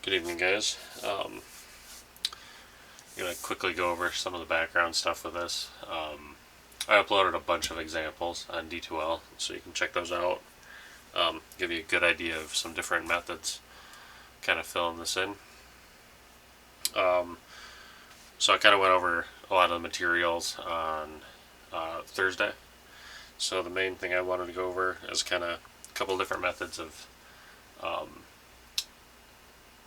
Good evening, guys. I'm going to quickly go over some of the background stuff with this. I uploaded a bunch of examples on D2L, so you can check those out. Give you a good idea of some different methods, kind of filling this in. So I kind of went over a lot of the materials on Thursday. So the main thing I wanted to go over is kind of a couple different methods of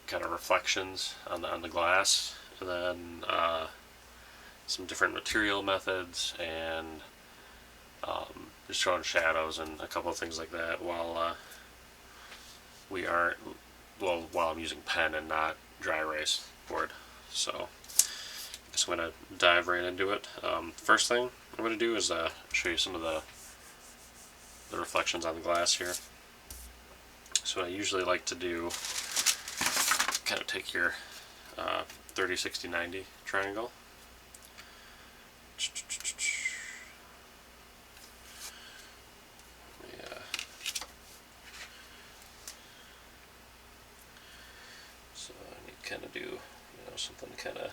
kind of reflections on the glass, and then some different material methods, and just showing shadows and a couple of things like that while we aren't while I'm using pen and not dry erase board. So I guess I'm gonna dive right into it. First thing I'm gonna do is show you some of the reflections on the glass here. So what I usually like to do, kind of take your 30, 60, 90 triangle. Yeah. So I need to kind of do, something kind of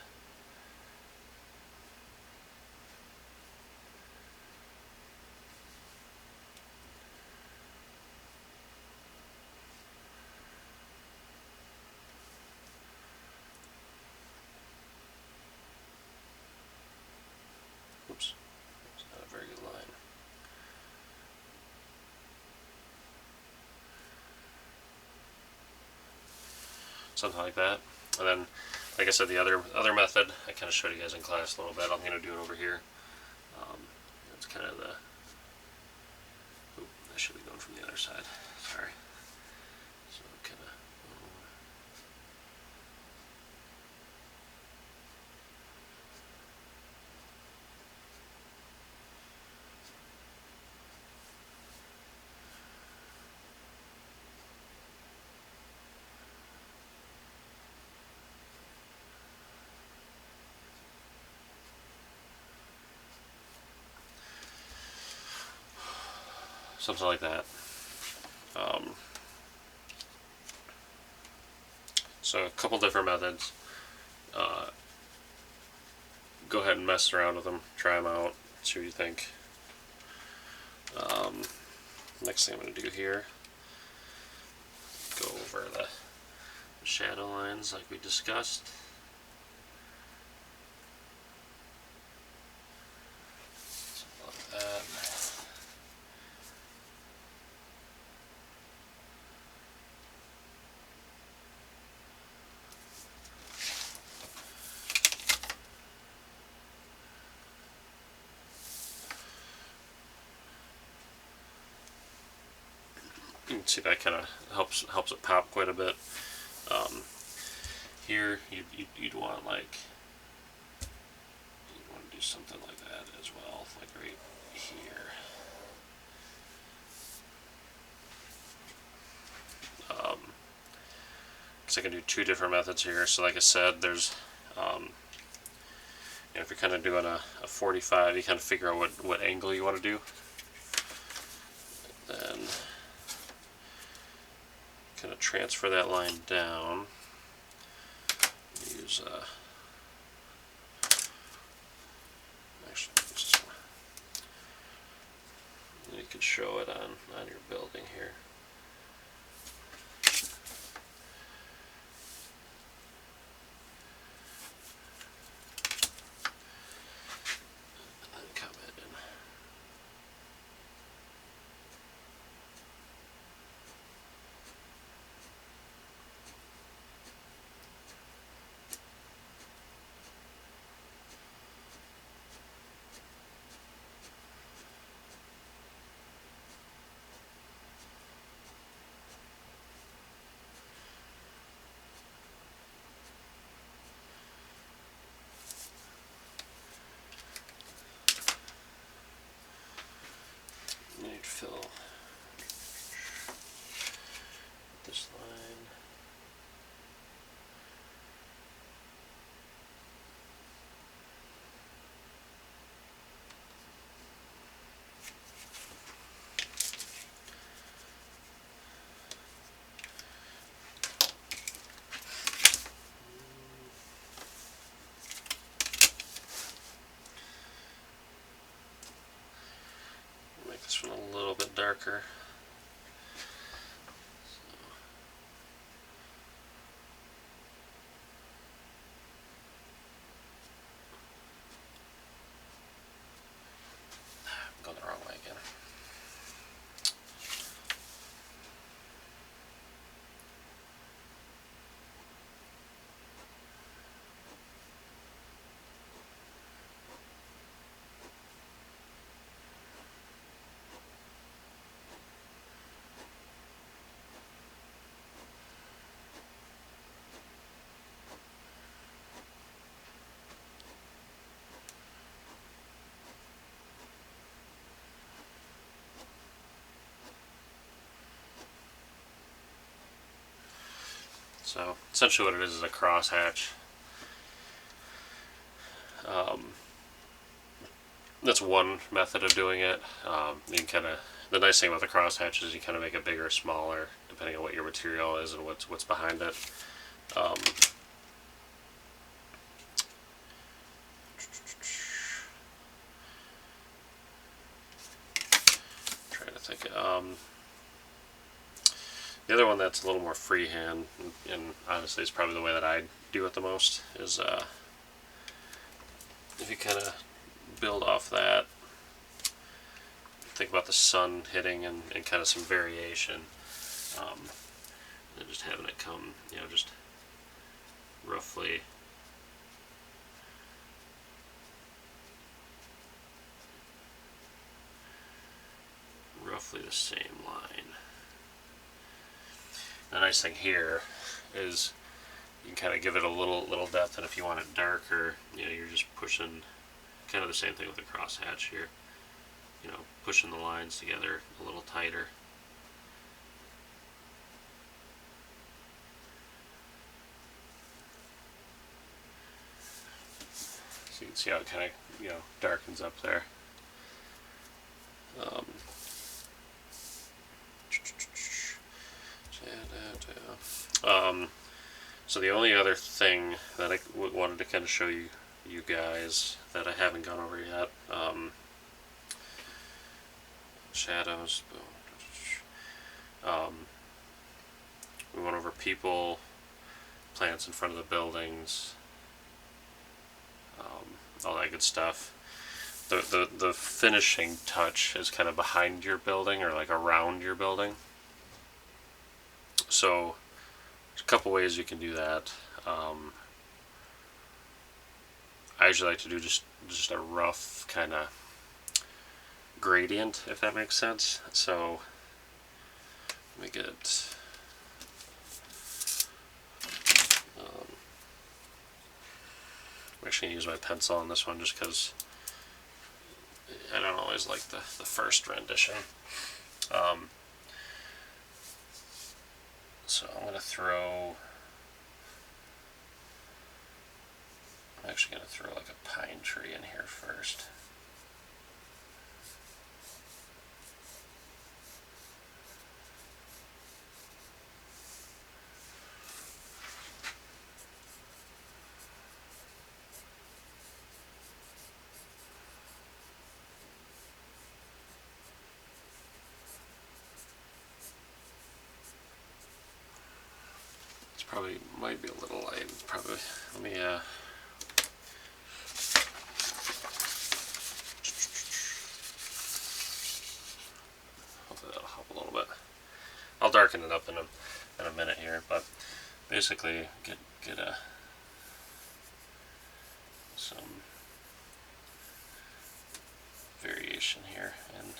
oops, it's not a very good line. Something like that. And then, like I said, the other method I kind of showed you guys in class a little bit. I'm going to do it over here. It's kind of the. Oop, I should be going from the other side. Sorry. So kind of. Something like that. So a couple different methods. Go ahead and mess around with them. Try them out. See what you think. Next thing I'm going to do here, go over the shadow lines like we discussed. Something like that. You can see that kind of helps it pop quite a bit. Here you'd want to do something like that as well, like right here. Because I can do two different methods here. So like I said, there's if you're kind of doing a 45, you kind of figure out what angle you want to do. Then kind of transfer that line down. Use actually this one. You can show it on your building here. And then come in. darker. I'm going the wrong way again. So essentially what it is a crosshatch. That's one method of doing it. You can kind of, the nice thing about the crosshatch is you kind of make it bigger or smaller depending on what your material is and what's behind it. Trying to think. The other one that's a little more freehand, and honestly it's probably the way that I do it the most, is if you kind of build off that, think about the sun hitting and kind of some variation, and just having it come, just roughly the same line. The nice thing here is you can kind of give it a little depth, and if you want it darker, you're just pushing, kind of the same thing with the crosshatch here, pushing the lines together a little tighter. So you can see how it kind of darkens up there. So the only other thing that I wanted to kind of show you guys that I haven't gone over yet, shadows. We went over people, plants in front of the buildings, all that good stuff. The finishing touch is kind of behind your building or like around your building. So there's a couple ways you can do that. I usually like to do just a rough kind of gradient, if that makes sense. So let me get I'm actually going to use my pencil on this one just because I don't always like the first rendition. So I'm going to throw, I'm actually going to throw like a pine tree in here first. Probably might be a little light. Probably let me hopefully that'll help a little bit. I'll darken it up in a minute here, but basically get some variation here and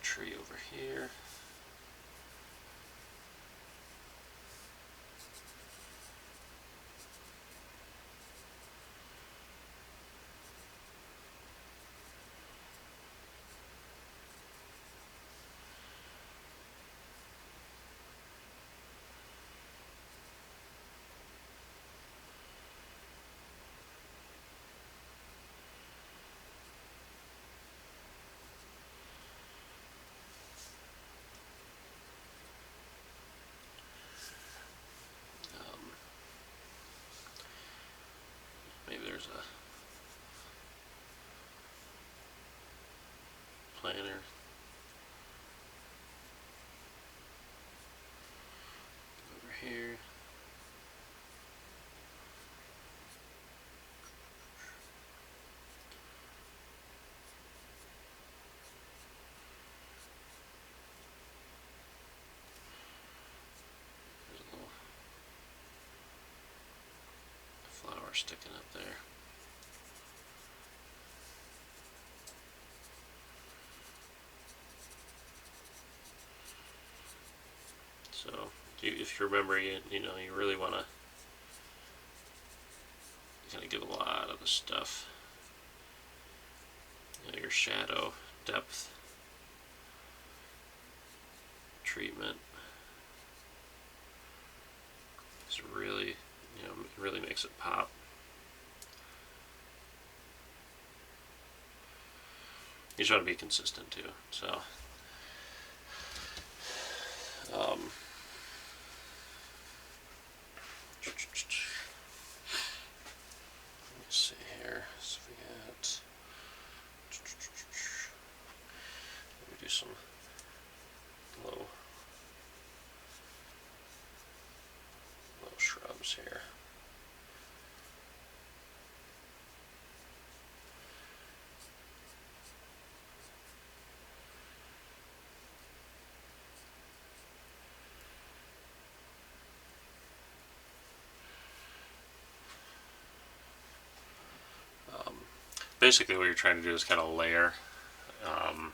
tree over here. there's a planner. Over here. There's a little flower sticking up there. So if you remember, you really want to kind of give a lot of the stuff. Your shadow, depth, treatment. It's really, it really makes it pop. You just want to be consistent too. So, let me see here. So we got. Let me do some low shrubs here. Basically, what you're trying to do is kind of layer. I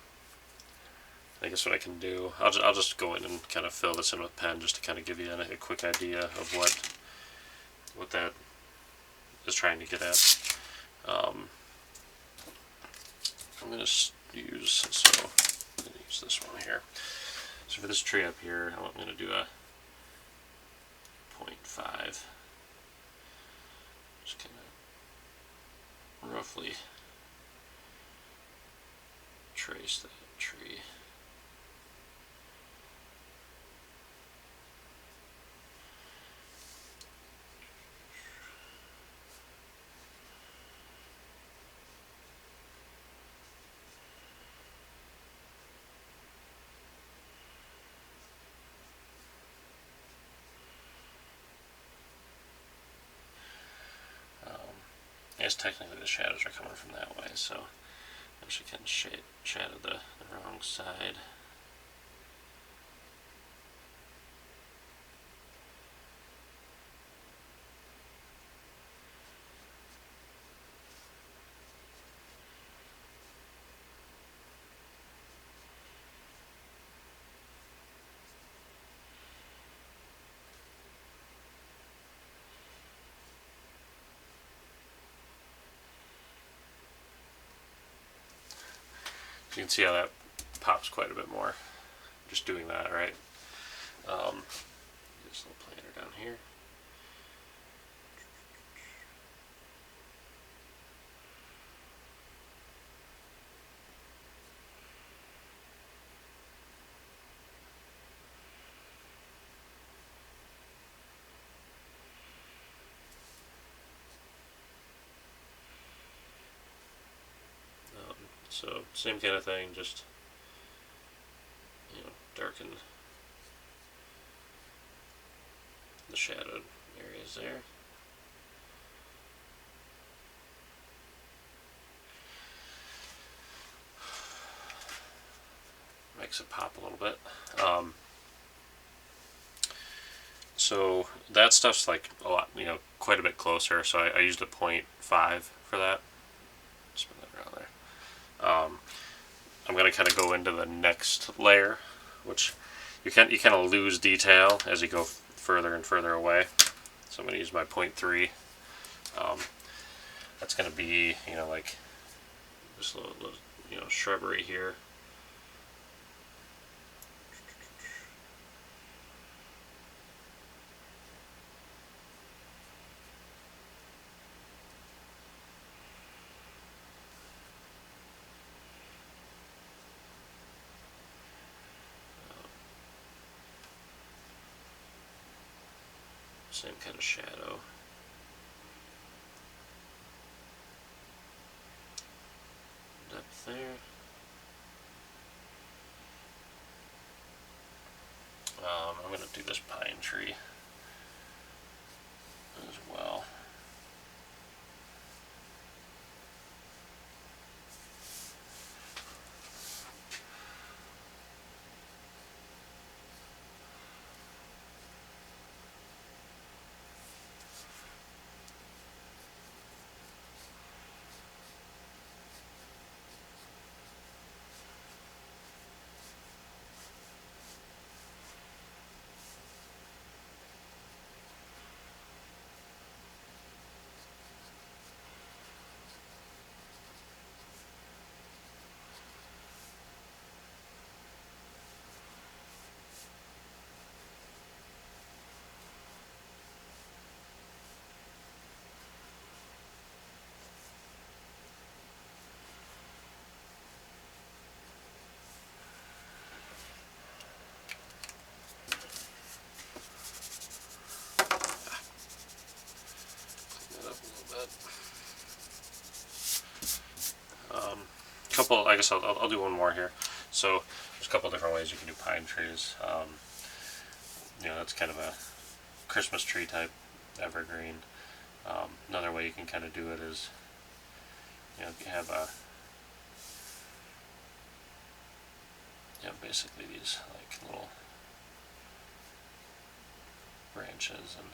guess what I can do, I'll just go in and kind of fill this in with pen just to kind of give you a quick idea of what that is trying to get at. I'm going to use this one here. So for this tree up here, I'm going to do a 0.5. Just kind of roughly trace that tree. I guess technically the shadows are coming from that way, so I actually can shadow the wrong side. You can see how that pops quite a bit more just doing that, right? This little planter down here. So same kind of thing, just darken the shadowed areas there. Makes it pop a little bit. So that stuff's like a lot, quite a bit closer. So I used a 0.5 for that. Just put that around there. I'm going to kind of go into the next layer, which you kind of lose detail as you go further and further away. So I'm going to use my 0.3. That's going to be, like this little shrubbery here. Same kind of shadow. do this pine tree as well. I guess I'll do one more here. So there's a couple different ways you can do pine trees. That's kind of a Christmas tree type evergreen. Another way you can kind of do it is, you have basically these like little branches and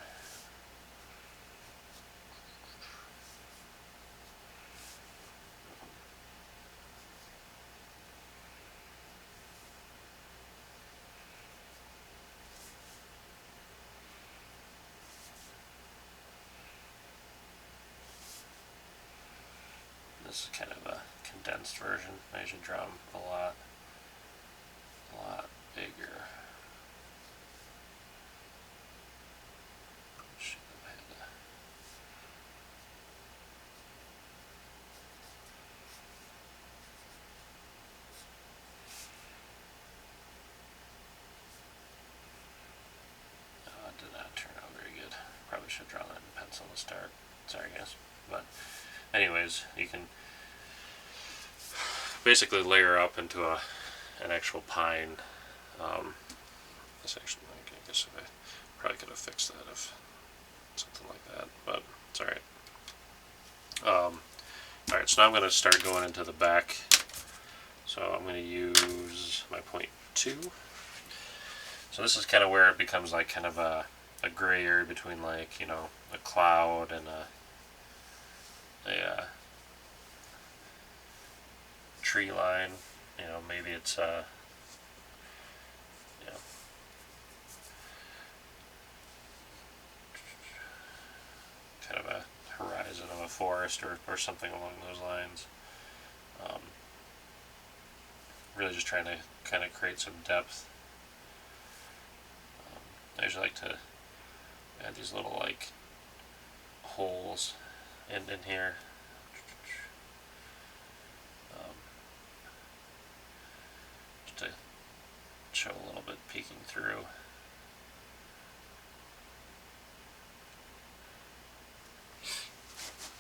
this is kind of a condensed version. I should draw them a lot bigger. Did not turn out very good. Probably should draw that in pencil to start. Sorry guys. But anyways, you can basically layer up into an actual pine. This actually, I guess I probably could have fixed that if something like that, but it's alright. Alright, so now I'm going to start going into the back. So I'm going to use my 0.2. So this is kind of where it becomes like kind of a gray area between like, a cloud and a tree line. Maybe it's kind of a horizon of a forest or something along those lines. Really just trying to kind of create some depth. I usually like to add these little like holes in here. Just to show a little bit peeking through.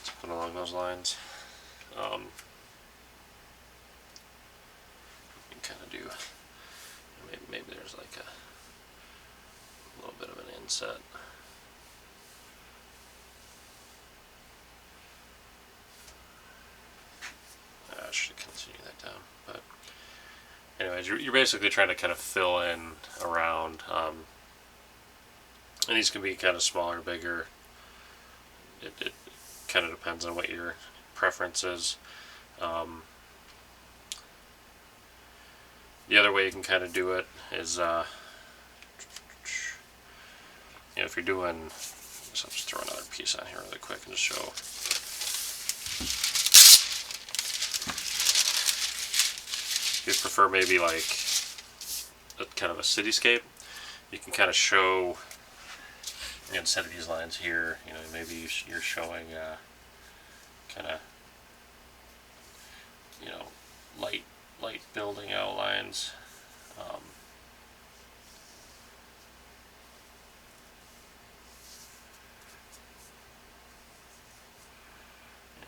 Something along those lines. You can kind of do, maybe there's like a little bit of an inset. I should continue that down, but anyways, you're basically trying to kind of fill in around, and these can be kind of smaller, bigger. It kind of depends on what your preference is. The other way you can kind of do it is, if you're doing, so I'll just throw another piece on here really quick and just show. If you prefer maybe like a kind of a cityscape, you can kind of show, instead of these lines here, maybe you're showing kind of, light building outlines.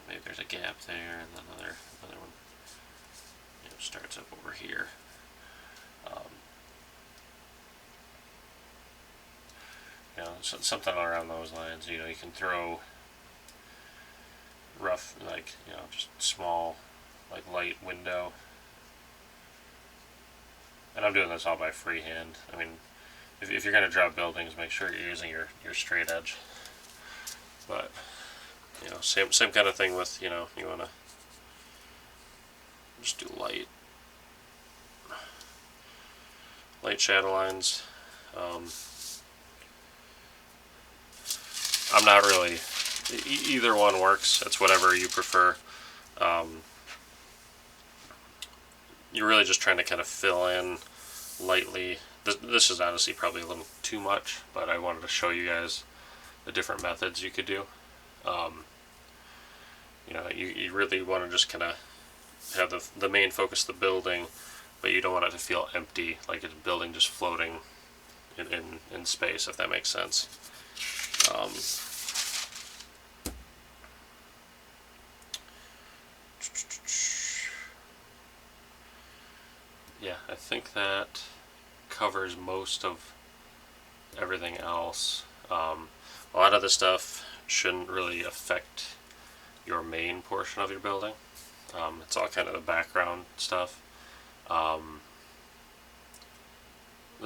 Maybe there's a gap there, and then another one starts up over here. something around those lines. You can throw rough, like, just small, like, light window. And I'm doing this all by freehand. I mean, if you're going to draw buildings, make sure you're using your straight edge. But, same kind of thing with, you want to just do light shadow lines. I'm not really, either one works. It's whatever you prefer. You're really just trying to kind of fill in lightly. This is honestly probably a little too much, but I wanted to show you guys the different methods you could do. You really want to just kind of have the main focus the building, but you don't want it to feel empty, like it's a building just floating in space, if that makes sense. Yeah, I think that covers most of everything else. A lot of this stuff shouldn't really affect your main portion of your building. It's all kind of the background stuff. The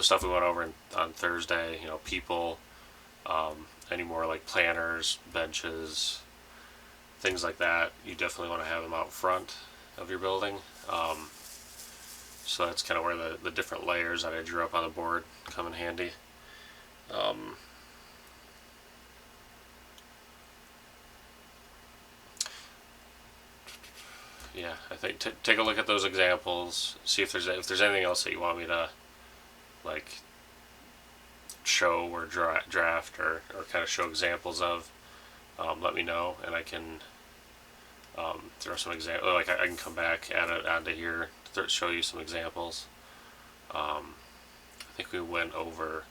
stuff we went over on Thursday, people, any more like planters, benches, things like that, you definitely want to have them out front of your building. So that's kind of where the different layers that I drew up on the board come in handy. Yeah, I think take a look at those examples. See if there's anything else that you want me to like show or draft or kind of show examples of. Let me know, and I can throw some examples. Like I can come back, add it onto here to show you some examples. I think we went over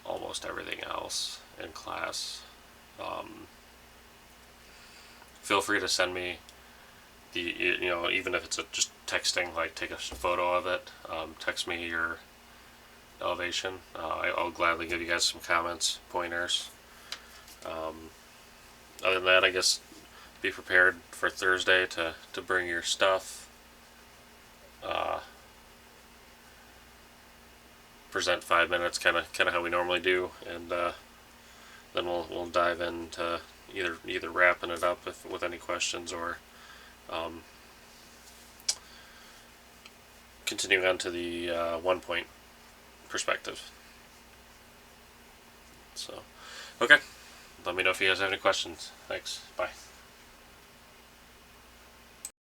almost everything else in class. Feel free to send me even if it's just texting, like take a photo of it, text me your elevation. I'll gladly give you guys some comments, pointers. Other than that, I guess be prepared for Thursday to bring your stuff. Present 5 minutes, kind of how we normally do, and then we'll dive into either wrapping it up with any questions or continuing on to the 1-point perspective. So, okay. Let me know if you guys have any questions. Thanks. Bye.